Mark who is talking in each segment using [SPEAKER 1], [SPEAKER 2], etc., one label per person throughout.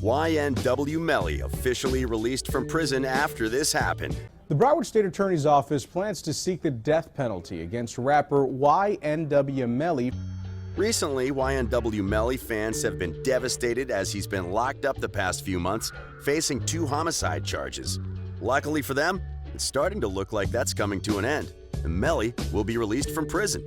[SPEAKER 1] YNW Melly officially released from prison after this happened.
[SPEAKER 2] The Broward State Attorney's Office plans to seek the death penalty against rapper YNW Melly.
[SPEAKER 1] Recently, YNW Melly fans have been devastated as he's been locked up the past few months, facing 2 homicide charges. Luckily for them, it's starting to look like that's coming to an end, and Melly will be released from prison.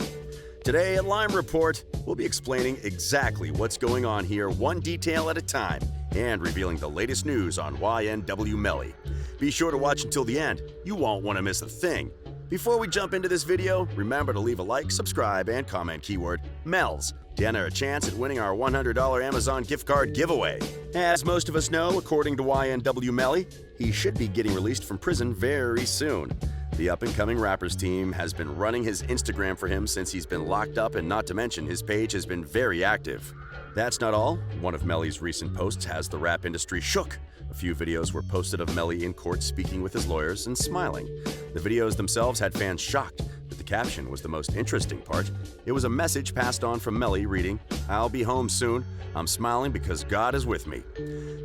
[SPEAKER 1] Today at Lime Report, we'll be explaining exactly what's going on here, one detail at a time, and revealing the latest news on YNW Melly. Be sure to watch until the end. You won't want to miss a thing. Before we jump into this video, remember to leave a like, subscribe, and comment keyword MELS to enter a chance at winning our $100 Amazon gift card giveaway. As most of us know, according to YNW Melly, he should be getting released from prison very soon. The up-and-coming rapper's team has been running his Instagram for him since he's been locked up, and not to mention his page has been very active. That's not all. One of Melly's recent posts has the rap industry shook. A few videos were posted of Melly in court speaking with his lawyers and smiling. The videos themselves had fans shocked, but the caption was the most interesting part. It was a message passed on from Melly reading, "I'll be home soon. I'm smiling because God is with me."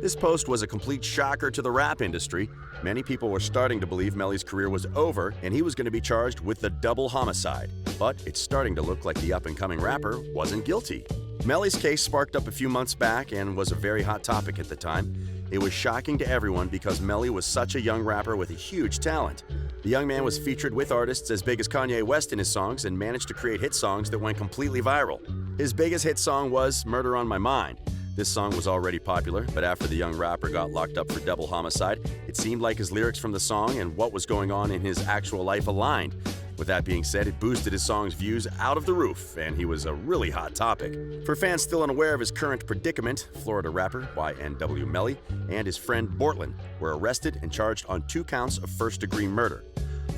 [SPEAKER 1] This post was a complete shocker to the rap industry. Many people were starting to believe Melly's career was over and he was going to be charged with the double homicide. But it's starting to look like the up-and-coming rapper wasn't guilty. Melly's case sparked up a few months back and was a very hot topic at the time. It was shocking to everyone because Melly was such a young rapper with a huge talent. The young man was featured with artists as big as Kanye West in his songs and managed to create hit songs that went completely viral. His biggest hit song was "Murder on My Mind." This song was already popular, but after the young rapper got locked up for double homicide, it seemed like his lyrics from the song and what was going on in his actual life aligned. With that being said, it boosted his song's views out of the roof, and he was a really hot topic. For fans still unaware of his current predicament, Florida rapper YNW Melly and his friend Bortland were arrested and charged on 2 counts of first-degree murder,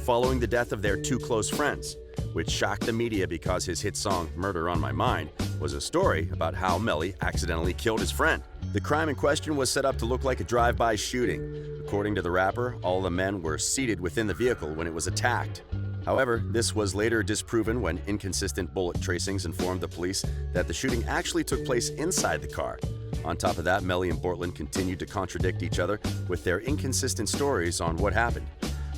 [SPEAKER 1] following the death of their 2 close friends, which shocked the media because his hit song "Murder on My Mind" was a story about how Melly accidentally killed his friend. The crime in question was set up to look like a drive-by shooting. According to the rapper, all the men were seated within the vehicle when it was attacked. However, this was later disproven when inconsistent bullet tracings informed the police that the shooting actually took place inside the car. On top of that, Melly and Bortland continued to contradict each other with their inconsistent stories on what happened.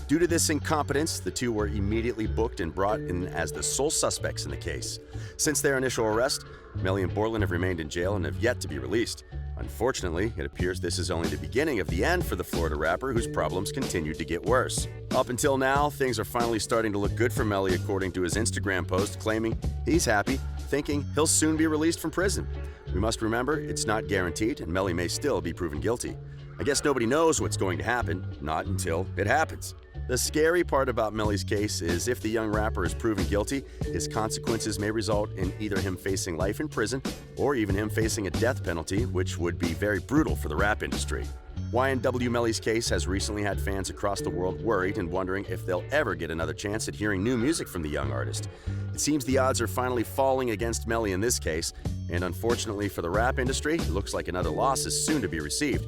[SPEAKER 1] Due to this incompetence, the 2 were immediately booked and brought in as the sole suspects in the case. Since their initial arrest, Melly and Bortland have remained in jail and have yet to be released. Unfortunately, it appears this is only the beginning of the end for the Florida rapper, whose problems continued to get worse. Up until now, things are finally starting to look good for Melly, according to his Instagram post, claiming he's happy, thinking he'll soon be released from prison. We must remember, it's not guaranteed, and Melly may still be proven guilty. I guess nobody knows what's going to happen, not until it happens. The scary part about Melly's case is if the young rapper is proven guilty, his consequences may result in either him facing life in prison or even him facing a death penalty, which would be very brutal for the rap industry. YNW Melly's case has recently had fans across the world worried and wondering if they'll ever get another chance at hearing new music from the young artist. It seems the odds are finally falling against Melly in this case, and unfortunately for the rap industry, it looks like another loss is soon to be received.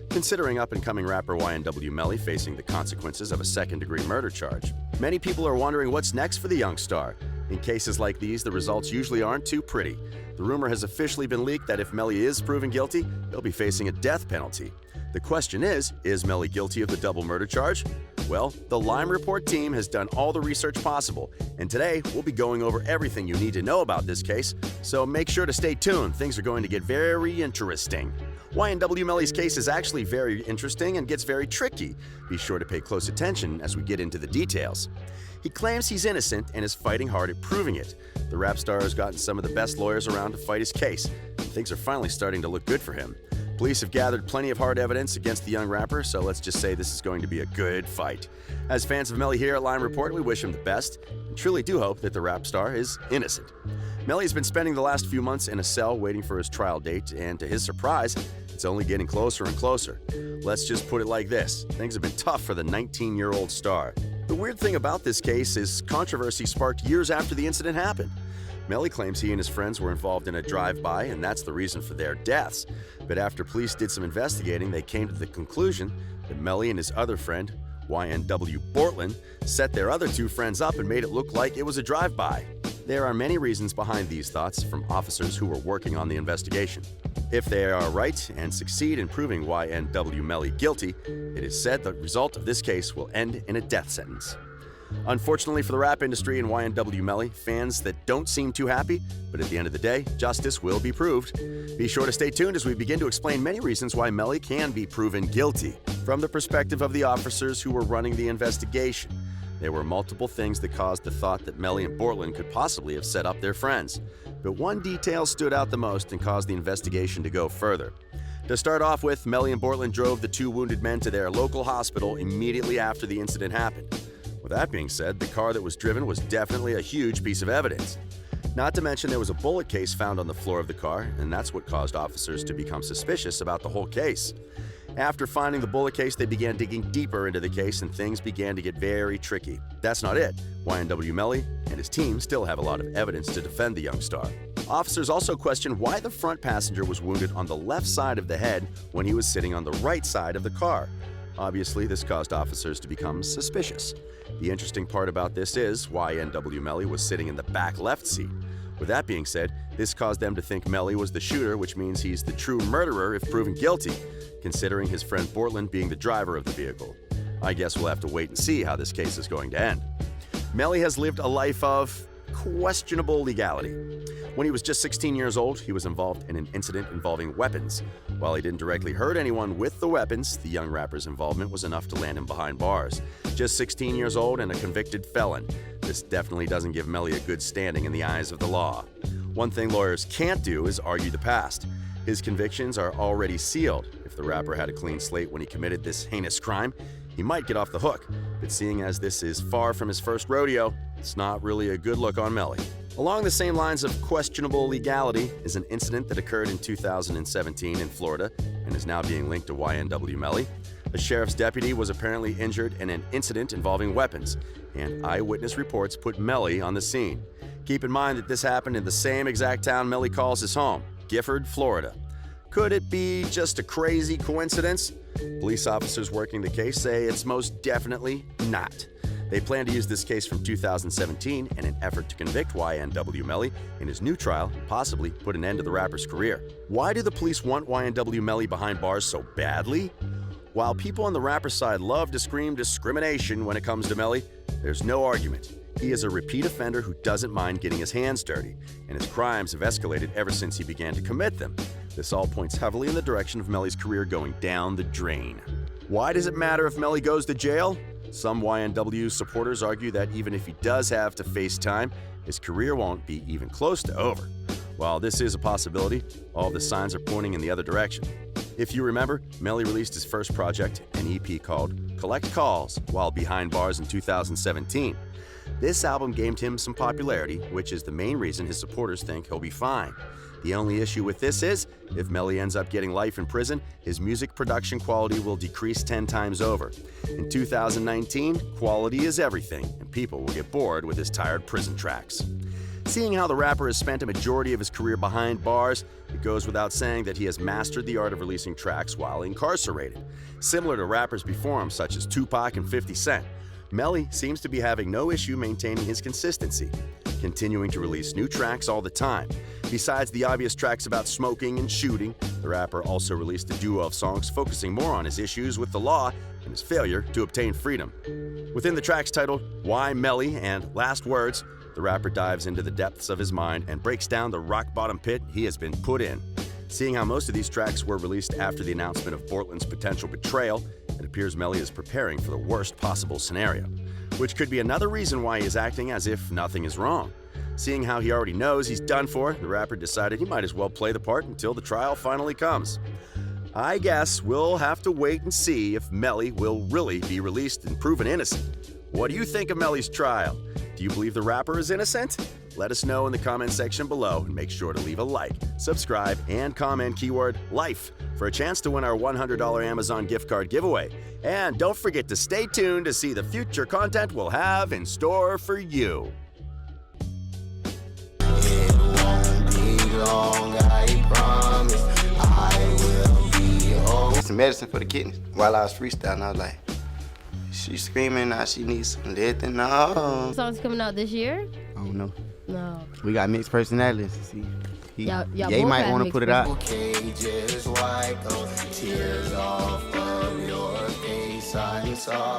[SPEAKER 1] Considering up-and-coming rapper YNW Melly facing the consequences of a second-degree murder charge. Many people are wondering what's next for the young star. In cases like these, the results usually aren't too pretty. The rumor has officially been leaked that if Melly is proven guilty, he'll be facing a death penalty. The question is Melly guilty of the double murder charge? Well, the Lime Report team has done all the research possible, and today we'll be going over everything you need to know about this case, so make sure to stay tuned. Things are going to get very interesting. YNW Melly's case is actually very interesting and gets very tricky. Be sure to pay close attention as we get into the details. He claims he's innocent and is fighting hard at proving it. The rap star has gotten some of the best lawyers around to fight his case, and things are finally starting to look good for him. Police have gathered plenty of hard evidence against the young rapper, so let's just say this is going to be a good fight. As fans of Melly here at Lime Report, we wish him the best and truly do hope that the rap star is innocent. Melly has been spending the last few months in a cell waiting for his trial date, and to his surprise, it's only getting closer and closer. Let's just put it like this: things have been tough for the 19-year-old star. The weird thing about this case is controversy sparked years after the incident happened. Melly claims he and his friends were involved in a drive-by, and that's the reason for their deaths. But after police did some investigating, they came to the conclusion that Melly and his other friend, YNW Bortland, set their other 2 friends up and made it look like it was a drive-by. There are many reasons behind these thoughts from officers who were working on the investigation. If they are right and succeed in proving YNW Melly guilty, it is said the result of this case will end in a death sentence. Unfortunately for the rap industry and YNW Melly, fans that don't seem too happy, but at the end of the day, justice will be proved. Be sure to stay tuned as we begin to explain many reasons why Melly can be proven guilty. From the perspective of the officers who were running the investigation, there were multiple things that caused the thought that Melly and Bortland could possibly have set up their friends. But one detail stood out the most and caused the investigation to go further. To start off with, Melly and Bortland drove the two wounded men to their local hospital immediately after the incident happened. With that being said, the car that was driven was definitely a huge piece of evidence. Not to mention there was a bullet case found on the floor of the car, and that's what caused officers to become suspicious about the whole case. After finding the bullet case, they began digging deeper into the case and things began to get very tricky. That's not it. YNW Melly and his team still have a lot of evidence to defend the young star. Officers also questioned why the front passenger was wounded on the left side of the head when he was sitting on the right side of the car. Obviously, this caused officers to become suspicious. The interesting part about this is YNW Melly was sitting in the back left seat. With that being said, this caused them to think Melly was the shooter, which means he's the true murderer if proven guilty, considering his friend Bortland being the driver of the vehicle. I guess we'll have to wait and see how this case is going to end. Melly has lived a life of questionable legality. When he was just 16 years old, he was involved in an incident involving weapons. While he didn't directly hurt anyone with the weapons, the young rapper's involvement was enough to land him behind bars. Just 16 years old and a convicted felon. This definitely doesn't give Melly a good standing in the eyes of the law. One thing lawyers can't do is argue the past. His convictions are already sealed. If the rapper had a clean slate when he committed this heinous crime, he might get off the hook. But seeing as this is far from his first rodeo, it's not really a good look on Melly. Along the same lines of questionable legality is an incident that occurred in 2017 in Florida and is now being linked to YNW Melly. A sheriff's deputy was apparently injured in an incident involving weapons, and eyewitness reports put Melly on the scene. Keep in mind that this happened in the same exact town Melly calls his home, Gifford, Florida. Could it be just a crazy coincidence? Police officers working the case say it's most definitely not. They plan to use this case from 2017 in an effort to convict YNW Melly in his new trial and possibly put an end to the rapper's career. Why do the police want YNW Melly behind bars so badly? While people on the rapper side love to scream discrimination when it comes to Melly, there's no argument. He is a repeat offender who doesn't mind getting his hands dirty, and his crimes have escalated ever since he began to commit them. This all points heavily in the direction of Melly's career going down the drain. Why does it matter if Melly goes to jail? Some YNW supporters argue that even if he does have to face time, his career won't be even close to over. While this is a possibility, all the signs are pointing in the other direction. If you remember, Melly released his first project, an EP called Collect Calls, while behind bars in 2017. This album gained him some popularity, which is the main reason his supporters think he'll be fine. The only issue with this is, if Melly ends up getting life in prison, his music production quality will decrease 10 times over. In 2019, quality is everything, and people will get bored with his tired prison tracks. Seeing how the rapper has spent a majority of his career behind bars, it goes without saying that he has mastered the art of releasing tracks while incarcerated. Similar to rappers before him, such as Tupac and 50 Cent, Melly seems to be having no issue maintaining his consistency, continuing to release new tracks all the time. Besides the obvious tracks about smoking and shooting, the rapper also released a duo of songs focusing more on his issues with the law and his failure to obtain freedom. Within the tracks titled Why Melly and Last Words, the rapper dives into the depths of his mind and breaks down the rock-bottom pit he has been put in. Seeing how most of these tracks were released after the announcement of Bortland's potential betrayal, it appears Melly is preparing for the worst possible scenario, which could be another reason why he is acting as if nothing is wrong. Seeing how he already knows he's done for, the rapper decided he might as well play the part until the trial finally comes. I guess we'll have to wait and see if Melly will really be released and proven innocent. What do you think of Melly's trial? Do you believe the rapper is innocent? Let us know in the comment section below, and make sure to leave a like, subscribe, and comment keyword LIFE for a chance to win our $100 Amazon gift card giveaway. And don't forget to stay tuned to see the future content we'll have in store for you.
[SPEAKER 3] It won't be long, I promise. I will be home. Some medicine for the kidneys. While I was freestyling, I was like, she's screaming now she needs some lifting. No.
[SPEAKER 4] Song's coming out this year?
[SPEAKER 3] I don't know.
[SPEAKER 4] No.
[SPEAKER 3] We got mixed personalities. See,
[SPEAKER 4] Y'all
[SPEAKER 3] Ye
[SPEAKER 4] both
[SPEAKER 3] might
[SPEAKER 4] have
[SPEAKER 3] want to
[SPEAKER 4] mixed
[SPEAKER 3] put it out.
[SPEAKER 5] Okay, just wipe those tears off of your face. I'm sorry.